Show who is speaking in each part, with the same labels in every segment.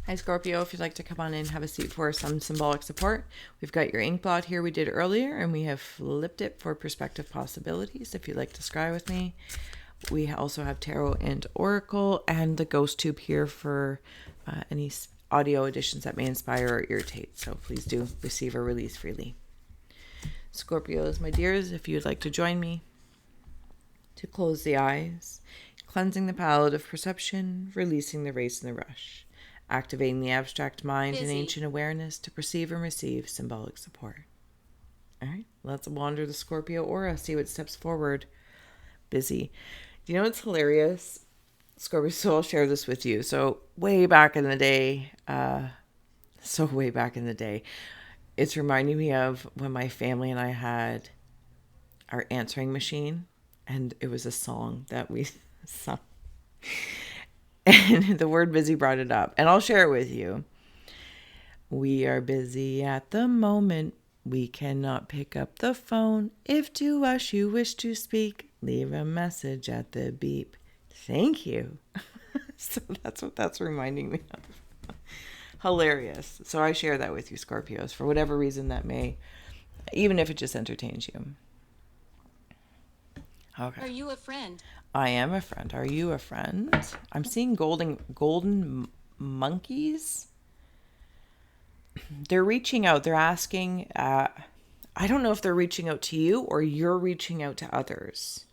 Speaker 1: Hi, Scorpio. If you'd like to come on in, have a seat for some symbolic support. We've got your ink blot here we did earlier, and we have flipped it for perspective possibilities. If you'd like to scry with me, we also have tarot and oracle, and the ghost tube here for any audio additions that may inspire or irritate. So please do receive or release freely. Scorpios, my dears, if you'd like to join me to close the eyes, cleansing the palette of perception, releasing the race and the rush, activating the abstract mind and ancient awareness to perceive and receive symbolic support. All right, let's wander the Scorpio aura, see what steps forward. Busy. Do you know what's hilarious? Scorpio, so I'll share this with you. So way back in the day, it's reminding me of when my family and I had our answering machine, and it was a song that we sung. And the word busy brought it up, and I'll share it with you. We are busy at the moment. We cannot pick up the phone. If to us you wish to speak, leave a message at the beep. Thank you. So that's what that's reminding me of. Hilarious. So I share that with you, Scorpios, for whatever reason that may, even if it just entertains you. Okay.
Speaker 2: Are you a friend?
Speaker 1: I am a friend. Are you a friend? I'm seeing golden monkeys. They're reaching out. They're asking. I don't know if they're reaching out to you or you're reaching out to others.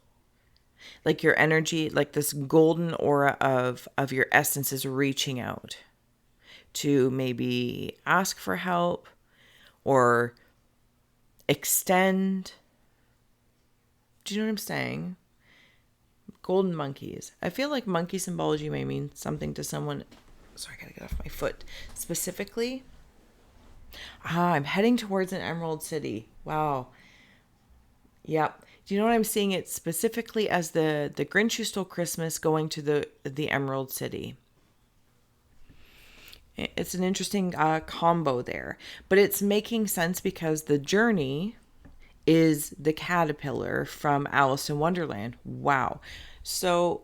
Speaker 1: Like your energy, like this golden aura of your essence is reaching out to maybe ask for help or extend. Do you know what I'm saying? Golden monkeys. I feel like monkey symbology may mean something to someone. Sorry, I gotta get off my foot. Specifically, I'm heading towards an emerald city. Wow. Yep. Do you know what I'm seeing it specifically as the Grinch Who Stole Christmas going to the Emerald City? It's an interesting combo there, but it's making sense because the journey is the caterpillar from Alice in Wonderland. Wow. So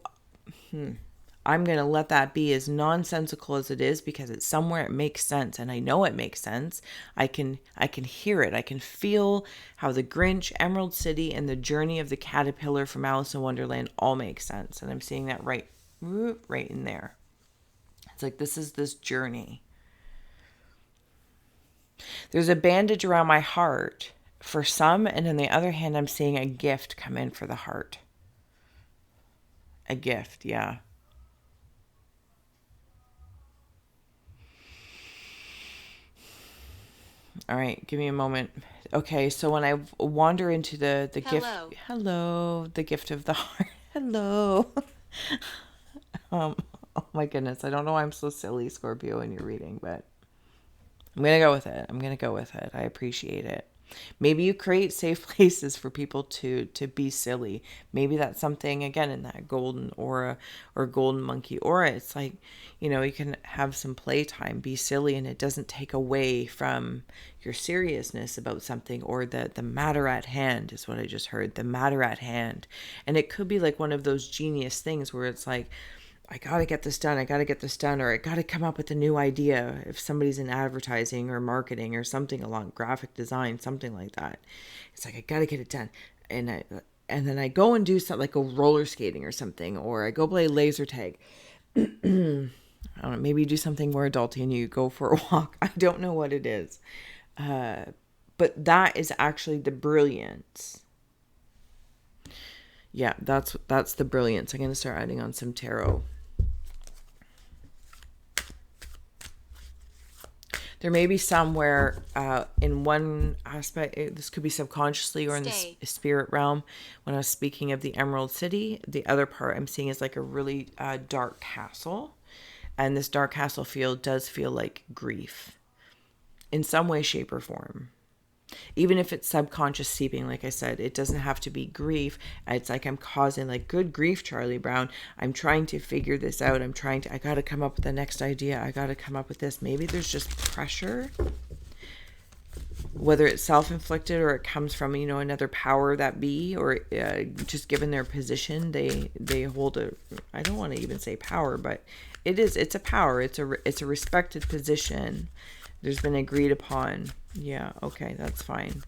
Speaker 1: I'm going to let that be as nonsensical as it is because it's somewhere it makes sense. And I know it makes sense. I can hear it. I can feel how the Grinch, Emerald City, and the journey of the caterpillar from Alice in Wonderland all make sense. And I'm seeing that right in there. It's like this is this journey. There's a bandage around my heart for some, and on the other hand, I'm seeing a gift come in for the heart. A gift, yeah. All right, give me a moment. Okay, so when I wander into the gift, the gift of the heart. Hello. Oh my goodness, I don't know why I'm so silly, Scorpio, in your reading, but I'm going to go with it. I appreciate it. Maybe you create safe places for people to be silly. Maybe that's something, again, in that golden aura or golden monkey aura. It's like, you can have some playtime, be silly, and it doesn't take away from your seriousness about something or the matter at hand is what I just heard, the matter at hand. And it could be like one of those genius things where it's like, I got to get this done, or I got to come up with a new idea if somebody's in advertising or marketing or something along graphic design, something like that. It's like, I got to get it done. And then I go and do something like go roller skating or something, or I go play laser tag. I don't know, maybe you do something more adulty and you go for a walk. I don't know what it is. But that is actually the brilliance. Yeah, that's the brilliance. I'm going to start adding on some tarot. There may be somewhere in one aspect, this could be subconsciously or in the spirit realm. When I was speaking of the Emerald City, the other part I'm seeing is like a really dark castle. And this dark castle does feel like grief in some way, shape, or form. Even if it's subconscious seeping, like I said, it doesn't have to be grief. It's like I'm causing like good grief, Charlie Brown. I'm trying to figure this out. I got to come up with the next idea. I got to come up with this. Maybe there's just pressure, whether it's self-inflicted or it comes from, another power that be, or just given their position, they hold I don't want to even say power, but it is. It's a power. It's a respected position. There's been agreed upon. Yeah. Okay. That's fine.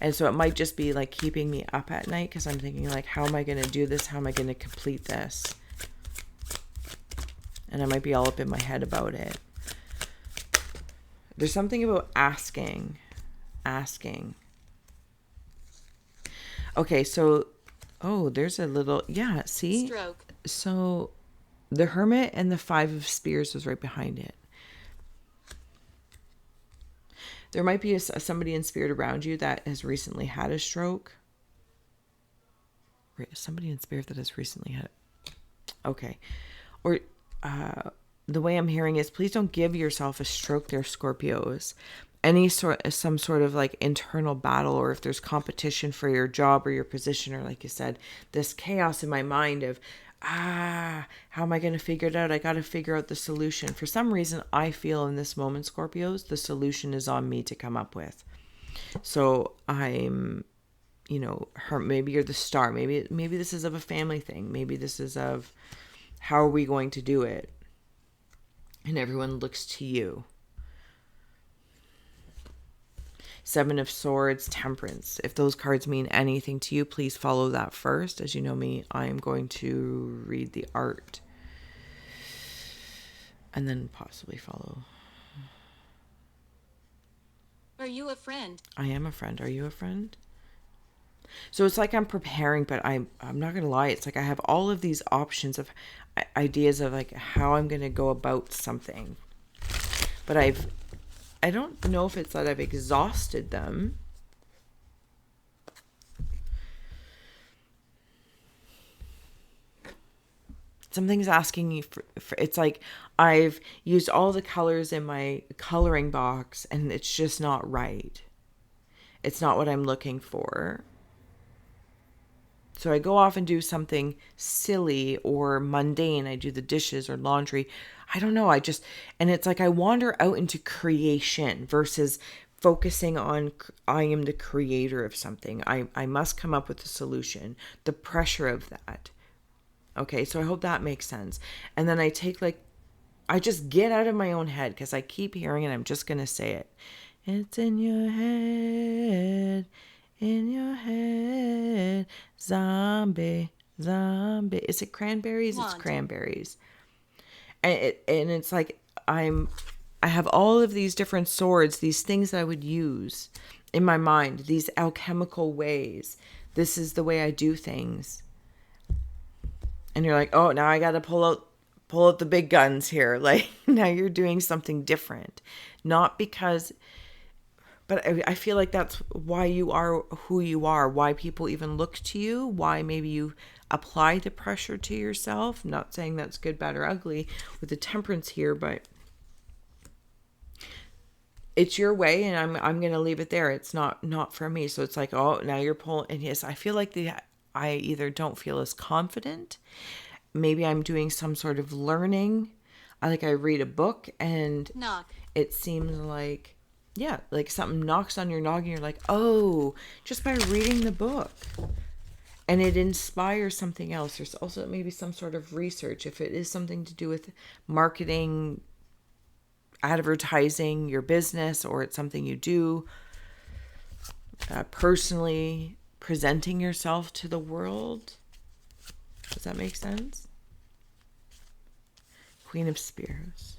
Speaker 1: And so it might just be like keeping me up at night because I'm thinking like, how am I going to do this? How am I going to complete this? And I might be all up in my head about it. There's something about asking. Okay, so, oh, there's a little, yeah, see?
Speaker 2: Stroke.
Speaker 1: So the Hermit and the Five of Spears was right behind it. There might be somebody in spirit around you that has recently had a stroke. Somebody in spirit that has recently had it. Okay. Or the way I'm hearing is, please don't give yourself a stroke there, Scorpios. Some sort of like internal battle, or if there's competition for your job or your position, or like you said, this chaos in my mind of, how am I going to figure it out? I got to figure out the solution. For some reason, I feel in this moment, Scorpios, the solution is on me to come up with. So I'm, maybe you're the star. Maybe this is of a family thing. Maybe this is of, how are we going to do it? And everyone looks to you. Seven of Swords, Temperance. If those cards mean anything to you, please follow that first. As you know me, I am going to read the art. And then possibly follow.
Speaker 2: Are you a friend?
Speaker 1: I am a friend. Are you a friend? So it's like I'm preparing, but I'm not going to lie. It's like I have all of these options of ideas of like how I'm going to go about something. But I don't know if it's that I've exhausted them. Something's asking me for it's like I've used all the colors in my coloring box and it's just not right. It's not what I'm looking for. So I go off and do something silly or mundane. I do the dishes or laundry. I don't know. And it's like I wander out into creation versus focusing on I am the creator of something. I must come up with a solution. The pressure of that. Okay, so I hope that makes sense. And then I just get out of my own head because I keep hearing it. I'm just going to say it. It's in your head. In your head, zombie. Is it cranberries? It's cranberries. And it's like I have all of these different swords, these things that I would use in my mind, these alchemical ways. This is the way I do things. And you're like, oh, now I got to pull out the big guns here. Like now you're doing something different, not because. But I feel like that's why you are who you are, why people even look to you, why maybe you apply the pressure to yourself. I'm not saying that's good, bad, or ugly with the Temperance here, but it's your way and I'm going to leave it there. It's not for me. So it's like, oh, now you're pulling. And yes, I feel like I either don't feel as confident. Maybe I'm doing some sort of learning. I read a book and it seems like, yeah, like something knocks on your noggin. You're like, oh, just by reading the book. And it inspires something else. There's also maybe some sort of research. If it is something to do with marketing, advertising your business, or it's something you do personally, presenting yourself to the world. Does that make sense? Queen of Spears.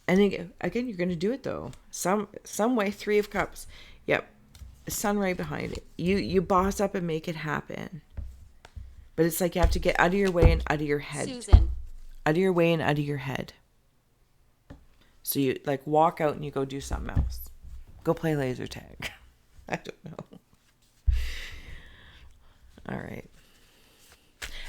Speaker 1: And again, you're going to do it though. Some way. Three of Cups. Yep. Sun right behind it. You boss up and make it happen. But it's like you have to get out of your way and out of your head.
Speaker 2: Susan.
Speaker 1: Out of your way and out of your head. So you like walk out and you go do something else. Go play laser tag. I don't know. All right.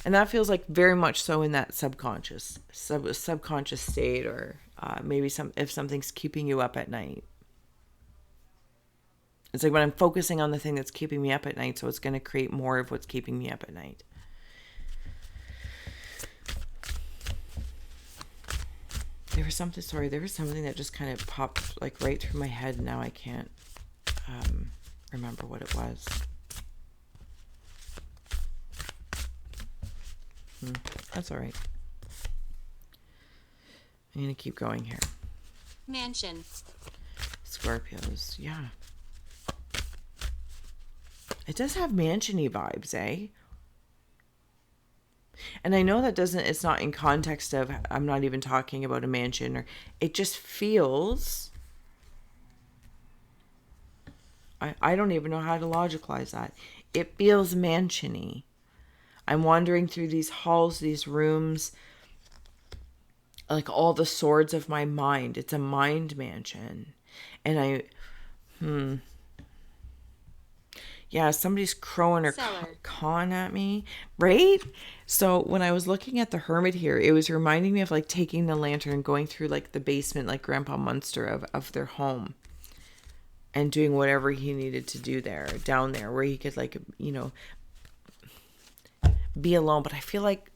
Speaker 1: And that feels like very much so in that subconscious state, or maybe if something's keeping you up at night. It's like when I'm focusing on the thing that's keeping me up at night, so it's going to create more of what's keeping me up at night. There was something that just kind of popped like right through my head, and now I can't remember what it was. That's all right. I'm going to keep going here.
Speaker 2: Mansion.
Speaker 1: Scorpios, yeah. It does have mansion-y vibes, eh? And I know that doesn't, it's not in context of, I'm not even talking about a mansion, or it just feels, I don't even know how to logicalize that. It feels mansion-y. I'm wandering through these halls, these rooms, like all the swords of my mind. It's a mind mansion. And yeah, somebody's crowing or cawing at me, right? So when I was looking at the hermit here, it was reminding me of like taking the lantern and going through like the basement, like Grandpa Munster of their home, and doing whatever he needed to do there, down there, where he could like, you know, be alone. But I feel like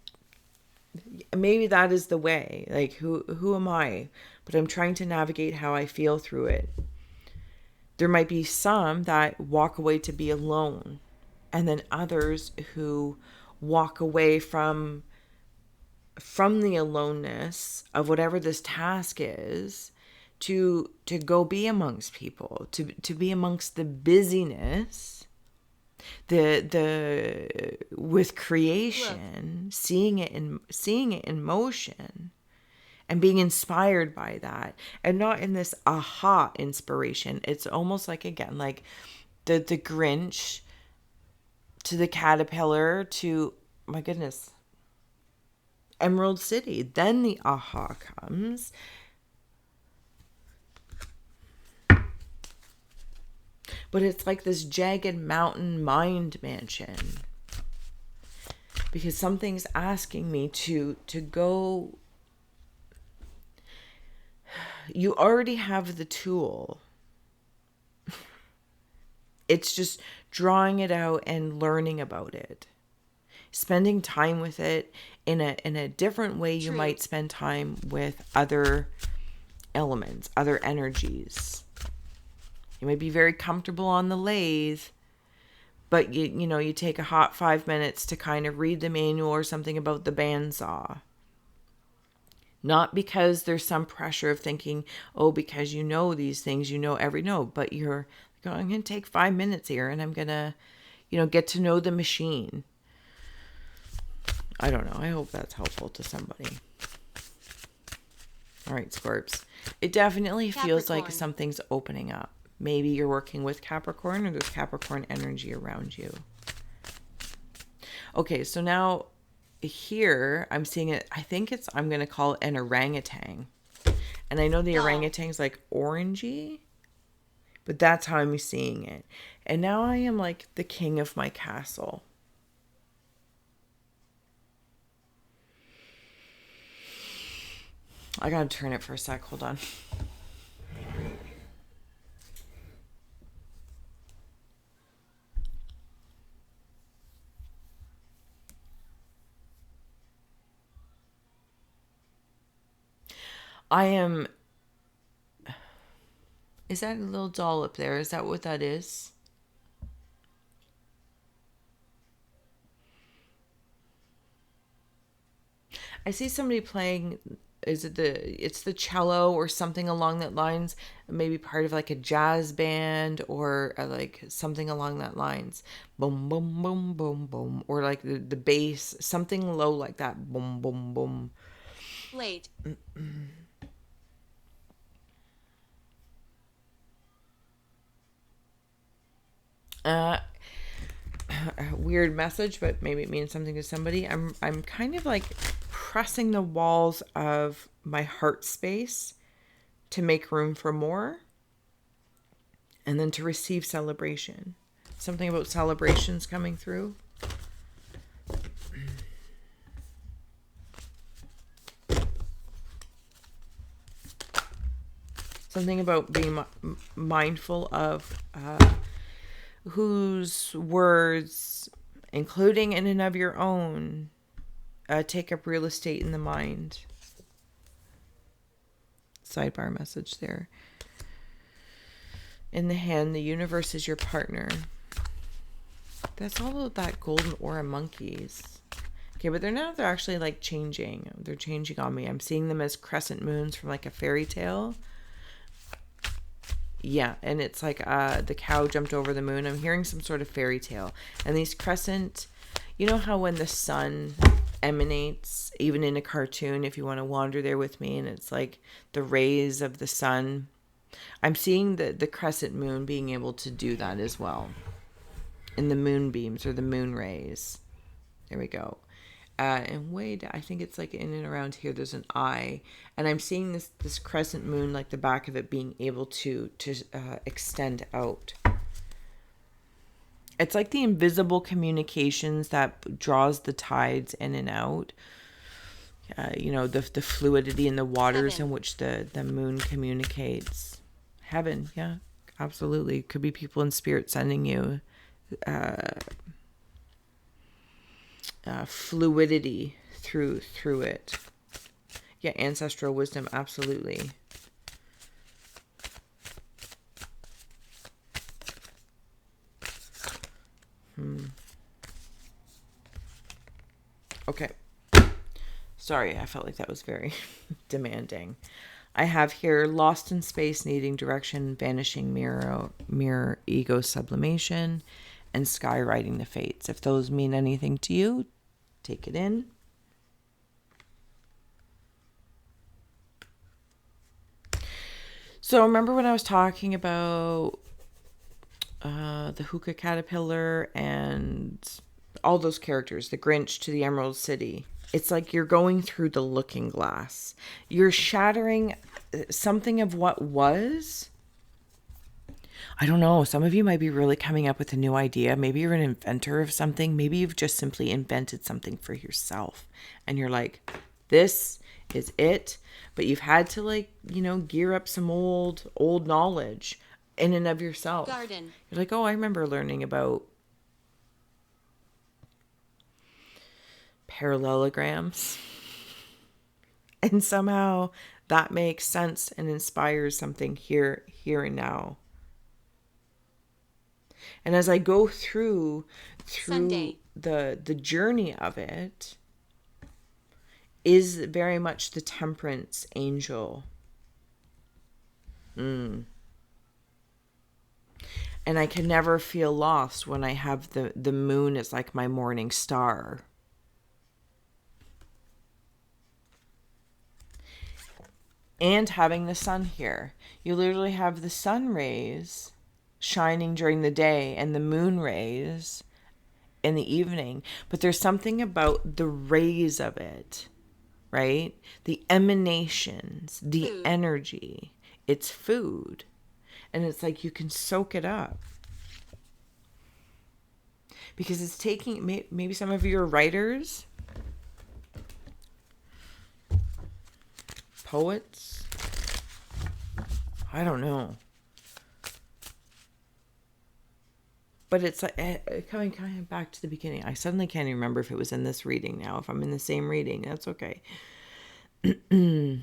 Speaker 1: maybe that is the way. Like, who am I? But I'm trying to navigate how I feel through it. There might be some that walk away to be alone, and then others who walk away from the aloneness of whatever this task is to go be amongst people, to be amongst the busyness, the with creation, seeing it in motion, and being inspired by that, and not in this aha inspiration. It's almost like, again, like the Grinch to the caterpillar to, my goodness, Emerald City. Then the aha comes. But it's like this jagged mountain mind mansion, because something's asking me to go. You already have the tool. It's just drawing it out and learning about it. Spending time with it in a different way. You might spend time with other elements, other energies. You might be very comfortable on the lathe, but you take a hot 5 minutes to kind of read the manual or something about the bandsaw. Not because there's some pressure of thinking, oh, because you know these things, you know every note, but you're like, oh, I'm going to take 5 minutes here and I'm going to, get to know the machine. I don't know. I hope that's helpful to somebody. All right, Scorps. It definitely feels like something's opening up. Maybe you're working with Capricorn, or there's Capricorn energy around you. Okay, so now here I'm seeing it. I think I'm going to call it an orangutan. And I know the orangutan's like orangey, but that's how I'm seeing it. And now I am like the king of my castle. I gotta turn it for a sec. Hold on. Is that a little doll up there? Is that what that is? I see somebody playing, it's the cello or something along that lines, maybe part of like a jazz band, or like something along that lines. Boom, boom, boom, boom, boom. Or like the bass, something low like that. Boom, boom, boom.
Speaker 2: Late.
Speaker 1: Weird message, but maybe it means something to somebody. I'm kind of like pressing the walls of my heart space to make room for more, and then to receive celebration. Something about celebrations coming through. Something about being mindful of whose words, including in and of your own, take up real estate in the mind. Sidebar message there. In the hand, the universe is your partner. That's all of that golden aura monkeys. Okay, but they're actually like changing. They're changing on me. I'm seeing them as crescent moons from like a fairy tale. Yeah, and it's like the cow jumped over the moon. I'm hearing some sort of fairy tale. And these crescent, you know how when the sun emanates, even in a cartoon, if you want to wander there with me, and it's like the rays of the sun. I'm seeing the crescent moon being able to do that as well. In the moonbeams or the moon rays. There we go. And wait, I think it's like in and around here there's an eye, and I'm seeing this crescent moon, like the back of it being able to extend out. It's like the invisible communications that draws the tides in and out. The fluidity in the waters in which the moon communicates. Heaven, yeah, absolutely. Could be people in spirit sending you fluidity through it. Yeah, ancestral wisdom, absolutely. Okay. Sorry, I felt like that was very demanding. I have here lost in space, needing direction, vanishing mirror, ego sublimation, and skywriting the fates. If those mean anything to you, take it in. So remember when I was talking about the hookah caterpillar and all those characters, the Grinch to the Emerald City? It's like you're going through the looking glass. You're shattering something of what was. I don't know. Some of you might be really coming up with a new idea. Maybe you're an inventor of something. Maybe you've just simply invented something for yourself. And you're like, this is it. But you've had to gear up some old knowledge in and of yourself.
Speaker 2: Garden.
Speaker 1: You're like, oh, I remember learning about parallelograms. And somehow that makes sense and inspires something here and now. And as I go through
Speaker 2: Sunday.
Speaker 1: the journey of it is very much the temperance angel. And I can never feel lost when I have the moon as like my morning star. And having the sun here. You literally have the sun rays shining during the day and the moon rays in the evening. But there's something about the rays of it, right? The emanations, the energy. It's food. And it's like you can soak it up. Because it's taking, maybe some of you are writers, poets. I don't know. But it's like coming kind of back to the beginning. I suddenly can't even remember if it was in this reading now. If I'm in the same reading, that's okay. You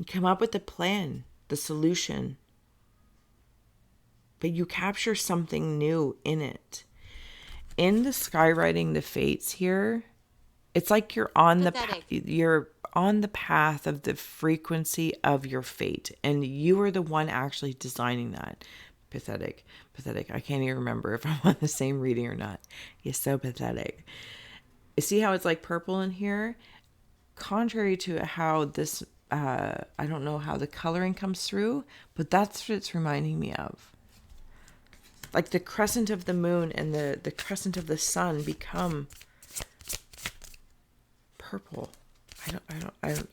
Speaker 1: come up with the plan, the solution. But you capture something new in it. In the skywriting the fates here, it's like you're on the path of the frequency of your fate, and you are the one actually designing that. Pathetic. I can't even remember if I'm on the same reading or not. It's so pathetic. You see how it's like purple in here? Contrary to how this, I don't know how the coloring comes through, but that's what it's reminding me of. Like the crescent of the moon and the crescent of the sun become purple.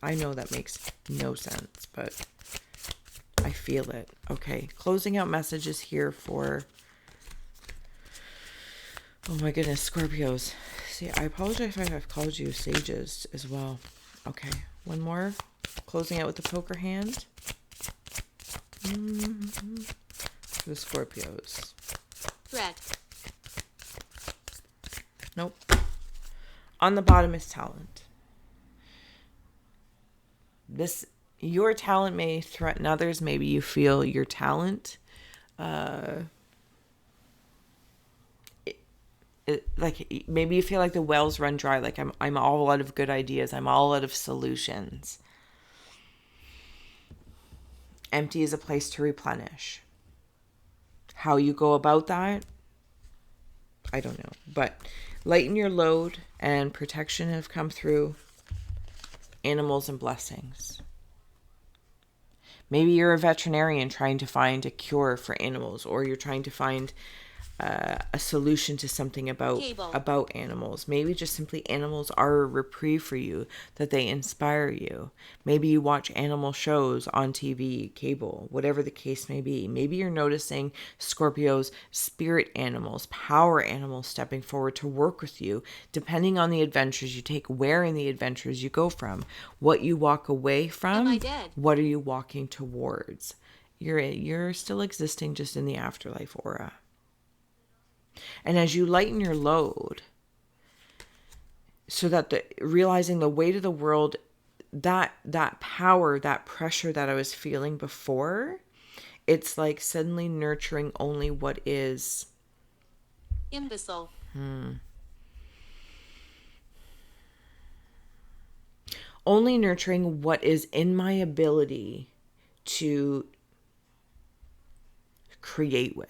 Speaker 1: I know that makes no sense, but I feel it. Okay, closing out messages here for, oh my goodness, Scorpios. See, I apologize if I've called you sages as well. Okay, one more. Closing out with the poker hand. For the Scorpios.
Speaker 2: Red.
Speaker 1: Nope. On the bottom is talent. Your talent may threaten others. Maybe you feel your talent like maybe you feel like the wells run dry, like I'm all out of good ideas, I'm all out of solutions. Empty is a place to replenish. How you go about that, I don't know. But lighten your load and protection have come through. Animals and blessings. Maybe you're a veterinarian trying to find a cure for animals, or you're trying to find a solution to something about animals. Maybe just simply animals are a reprieve for you, that they inspire you. Maybe you watch animal shows on TV, cable, whatever the case may be. Maybe you're noticing Scorpio's spirit animals, power animals stepping forward to work with you, depending on the adventures you take, where in the adventures you go from, what you walk away from.
Speaker 2: Am I dead?
Speaker 1: What are you walking towards? You're still existing just in the afterlife aura. And as you lighten your load, so that realizing the weight of the world, that power, that pressure that I was feeling before, it's like suddenly nurturing only what is
Speaker 2: Imbecile.
Speaker 1: Only nurturing what is in my ability to create with.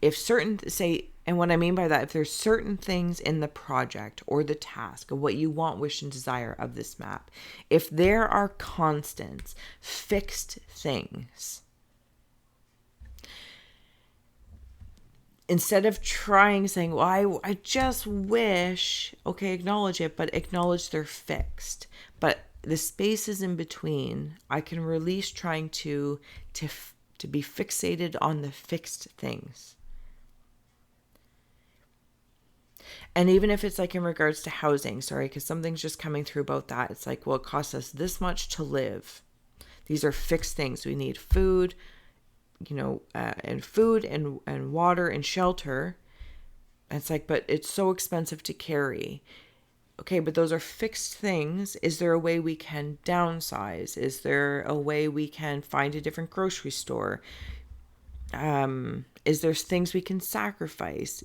Speaker 1: If certain, say, and what I mean by that, if there's certain things in the project or the task of what you want, wish, and desire of this map, if there are constants, fixed things, instead of saying, well, I just wish, okay, acknowledge it, but acknowledge they're fixed. But the spaces in between, I can release trying to be fixated on the fixed things. And even if it's like in regards to housing, because something's just coming through about that. It's like, well, it costs us this much to live. These are fixed things. We need food, and food and water and shelter. And it's like, but it's so expensive to carry. Okay, but those are fixed things. Is there a way we can downsize? Is there a way we can find a different grocery store? Is there things we can sacrifice?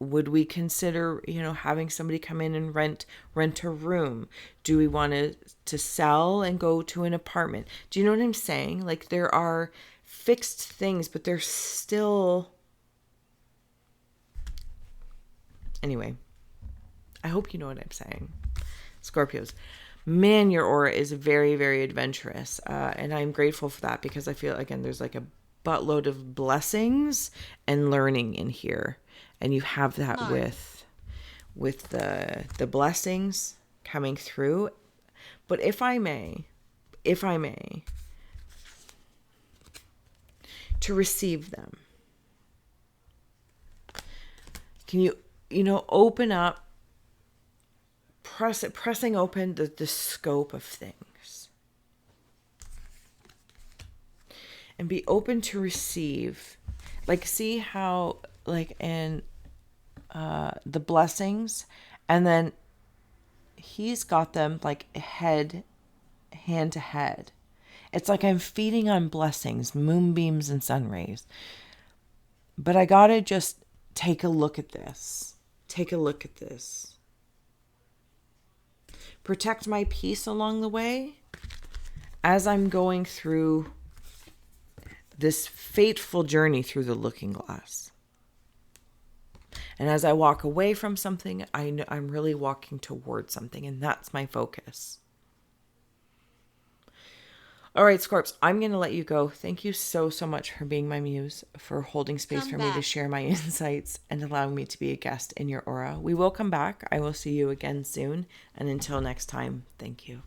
Speaker 1: Would we consider, having somebody come in and rent a room? Do we want to sell and go to an apartment? Do you know what I'm saying? Like, there are fixed things, but there's still... Anyway, I hope you know what I'm saying. Scorpios, man, your aura is very, very adventurous. And I'm grateful for that, because I feel, again, there's like a buttload of blessings and learning in here. And you have that with the blessings coming through. But if I may, to receive them, can you, open up, pressing open the scope of things. And be open to receive. Like, see how, like, in the blessings, and then he's got them like hand to head. It's like I'm feeding on blessings, moonbeams and sun rays. But I gotta just take a look at this. Protect my peace along the way as I'm going through this fateful journey through the looking glass. And as I walk away from something, I'm really walking towards something, and that's my focus. All right, Scorps, I'm going to let you go. Thank you so, so much for being my muse, for holding space for me to share my insights and allowing me to be a guest in your aura. We will come back. I will see you again soon. And until next time, thank you.